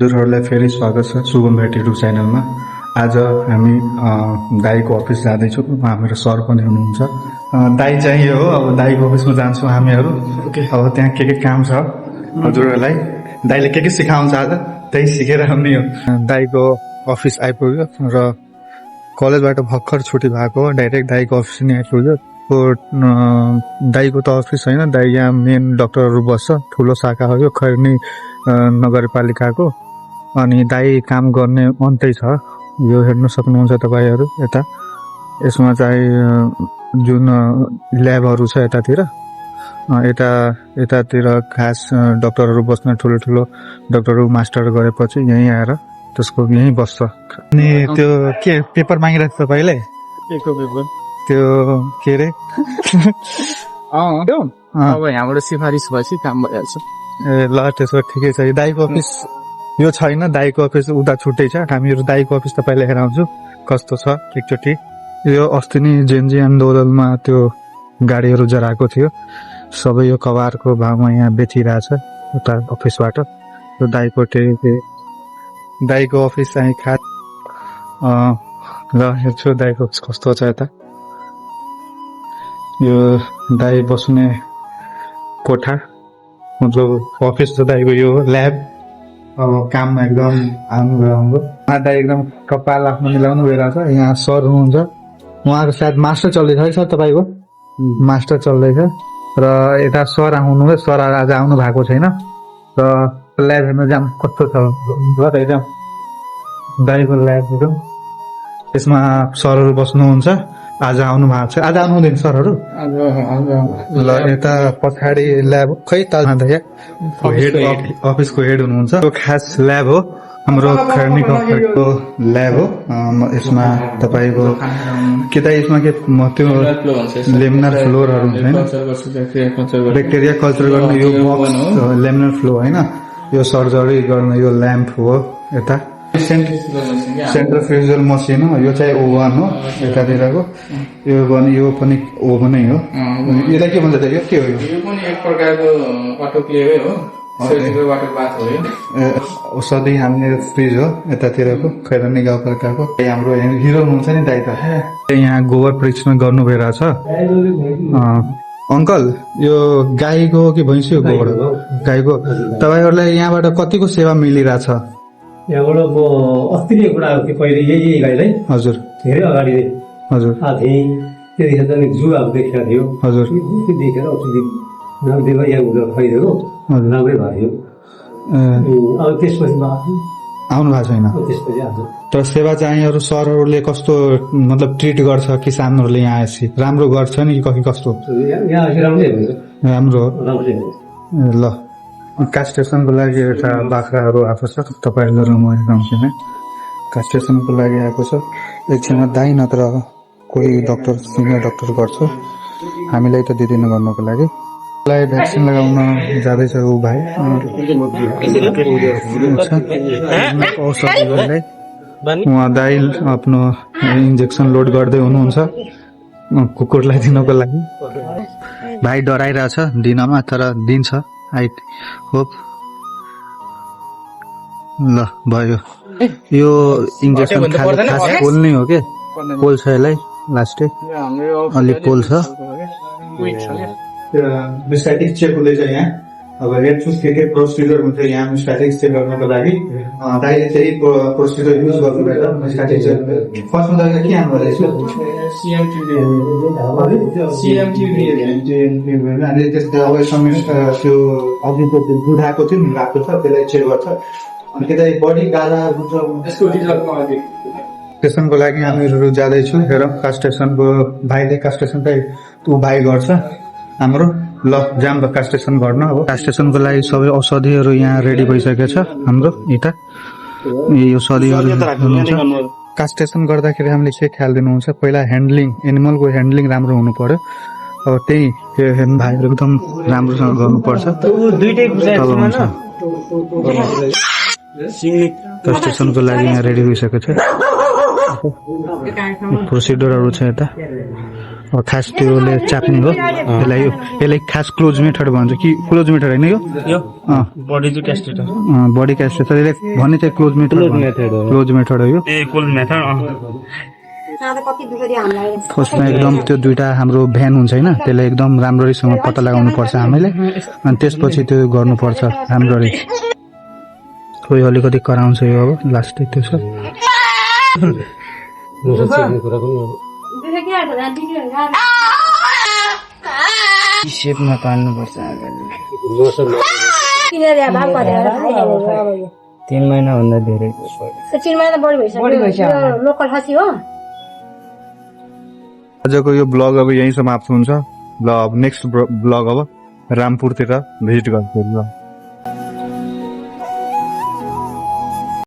हजुरहरूलाई फेरि स्वागत छ शुभम भेट युट्युब च्यानलमा। आज हामी दाईको अफिस जाँदैछौँ। उहाँ मेरो सर पनि हुनुहुन्छ। दाई चाहिँ हो, अब दाईको अफिसमा जान्छौँ हामीहरू। अब त्यहाँ के काम छ हजुरहरूलाई, दाईले के सिकाउँछ आज त्यही सिकेर आउने हो। दाईको अफिस आइपुग्यो र कलेजबाट भर्खर छुट्टी भएको हो, डाइरेक्ट दाईको अफिस नै आइपुग्यो। दाईको त अफिस होइन, दाई यहाँ मेन डाक्टरहरू बस्छ, ठुलो शाखा हो यो खैरनी नगरपालिकाको। अनि दाई काम गर्ने अन्तै छ, यो हेर्न सक्नुहुन्छ तपाईहरू यता। यसमा चाहिँ जुन ल्याबहरू छ यतातिर, यतातिर खास डाक्टरहरू बस्न, ठुलो डाक्टरहरू मास्टर गरेपछि यहीँ आएर त्यसको यहीँ बस्छ। अनि त्यो के पेपर मागिरहेको छ तपाईँले? केको पेपर? त्यो के अरे अब यहाँबाट सिफारिस भएपछि काम भइहाल्छ। ए ल, त्यसो ठिकै छ। दाईको अफिस यो छैन, दाईको अफिस उता छुट्टै छ। हामीहरू दाईको अफिस तपाईँलाई हेराउँछु कस्तो छ एकचोटि। यो अस्ति नै जेनजी आन्दोलनमा त्यो गाडीहरू जराएको थियो, सबै यो कभारको भावमा यहाँ बेचिरहेछ उता अफिसबाट। यो दाईको अफिस चाहिँ ल हेर्छु दाईको अफिस कस्तो छ यता। यो दाई बस्ने कोठा, मतलब अफिस त दाईको यो ल्याब। अब काममा एकदम आउनुभयो। दाई एकदम कपाल आफ्नो मिलाउनु भइरहेछ। यहाँ सर हुनुहुन्छ, उहाँको सायद मास्टर चल्दैछ है सर? तपाईँको मास्टर चल्दैछ र यता सर आउनुभयो। सर आज आउनु भएको छैन र ल्याब हेर्नु जाम कस्तो छ एकदम दाईको ल्याबहरू। यसमा सरहरू बस्नुहुन्छ, आज आउनु भएको छ। आज आउनु हुँदैन सरहरू? ल यता पछाडि ल्याब, खै त हेड अफिसको हेड हुनुहुन्छ। यो खास ल्याब हो हाम्रो खैरनी कम्पनीको ल्याब हो। यसमा तपाईँको के त यसमा के त्यो लेमिनार फ्लोरहरू हुन्छ हैन, ब्याक्टेरिया कल्चर गर्ने यो बक्स लेमिनार फ्लो होइन, यो सर्जरी गर्ने यो ल्याम्प हो। यता सेन्ट्रिफ्युजल मसिन हो, यो चाहिँ ओभन हो यतातिरको। यो पनि ओभनै हो। यसलाई के भन्छ त? यो के हो? यो पनि एक प्रकारको अटोक्लेभै हो, वाटर बाथ हो। औषधि हाल्ने फ्रिज हो यतातिरको खैरनी गाउँपालिकाको। हाम्रो हिरो हुनुहुन्छ नि दाइ त, यहाँ गोबर परीक्षण गर्नु भइरहेछ। अङ्कल, यो गाईको हो कि भैँसीको गोबर हो? गाईको। तपाईँहरूलाई यहाँबाट कतिको सेवा मिलिरहेछ? यहाँबाट म अस्ति नै कुरा कि पहिले यही गाईलाई हजुर धेरै अगाडि हजुर त्यतिखेर चाहिँ जू अब देखेको थियो। हजुर देखेर नदिएर यहाँ उनीहरू खुवाइदिएको राम्रै भयो। अब त्यसपछि आउनु भएको छैन? त्यसपछि हजुर। तर सेवा चाहिँ अरू सरहरूले कस्तो मतलब ट्रिट गर्छ किसानहरूले यहाँ आएपछि? राम्रो गर्छ नि कि कस्तो? यहाँ राम्रै हुन्छ, राम्रो राम्रै हुन्छ। ल, कास्टेसनको लागि एउटा बाख्राहरू आएको छ, तपाईँहरू म हेराउँछु। कास्टेसनको लागि आएको छ। एकछिनमा दाई नत्र कोही डक्टर, सिनियर डक्टर गर्छ, हामीलाई त दिँदैन गर्नको लागि। भ्याक्सिन लगाउन जाँदैछ ऊ भाइ। उहाँ दाई आफ्नो इन्जेक्सन लोड गर्दै हुनुहुन्छ कुकुरलाई दिनको लागि। भाइ डराइरहेछ दिनमा, तर दिन्छ आई होप। ल भयो, यो इन्जेक्सन खाली खास पोल नै हो के? पोल छ यसलाई लास्टै अलिक पोल छ। स्ट्याटिक्स चेक हुँदैछ यहाँ। अब हेर्छु के प्रोसिडर हुन्छ यहाँ स्ट्याटिक्स चेक गर्नको लागि। दाइले चाहिँ प्रोसिडर युज गर्नुभयो स्ट्याटिक्स चेक। फर्स्टमा दाइले के हाल्नु रहेछ? अनि त्यसको अब त्यो अघि दुधाएको थियो नि रातो छ, त्यसलाई चेक गर्छ। अनि के त बडी गाला हुन्छ स्टेसनको लागि हामीहरू जाँदैछु। हेरौँ कास्टेसनको भाइले कास्टेसन चाहिँ ऊ भाइ गर्छ हाम्रो। ल जाम कास्टेसन गर्न। अब कास्टेसनको लागि सबै औषधिहरू यहाँ रेडी भइसकेको छ हाम्रो यता। यो औषधिहरू कास्टेसन गर्दाखेरि हामीले के ख्याल दिनुहुन्छ? पहिला ह्यान्डलिङ, एनिमलको ह्यान्डलिङ राम्रो हुनु पर्यो। अब त्यही हेर्नु भाइहरू एकदम राम्रोसँग गर्नुपर्छ। कास्टेसनको लागि यहाँ रेडी भइसकेको छ। प्रोसिडरहरू छ यता। खास त्योले चाप्ने हो यसलाई खास क्लोज मेथड भन्छ कि क्लोज मेथड होइन यो बडी चाहिँ क्यास्टेटर बडी क्यास्टेटर यसले भन्ने चाहिँ क्लोज मेथड क्लोज मेथड हो यो ए क्लोज मेथड फर्स्टमा एकदम त्यो दुईटा हाम्रो भ्यान हुन्छ होइन त्यसलाई एकदम राम्ररीसँग पत्ता लगाउनु पर्छ हामीले अनि त्यसपछि त्यो गर्नुपर्छ राम्ररी खोइ अलिकति कराउँछ यो अब लास्टै त्यो छ सेपमा पाल्नुपर्छ 3 महिना भन्दा धेरै 3 महिना बढी भइसक्यो लोकल खसी हो आजको यो ब्लग अब यहीँ समाप्त हुन्छ ल अब नेक्स्ट ब्लग अब रामपुरतिर भिजिट गर्छु ल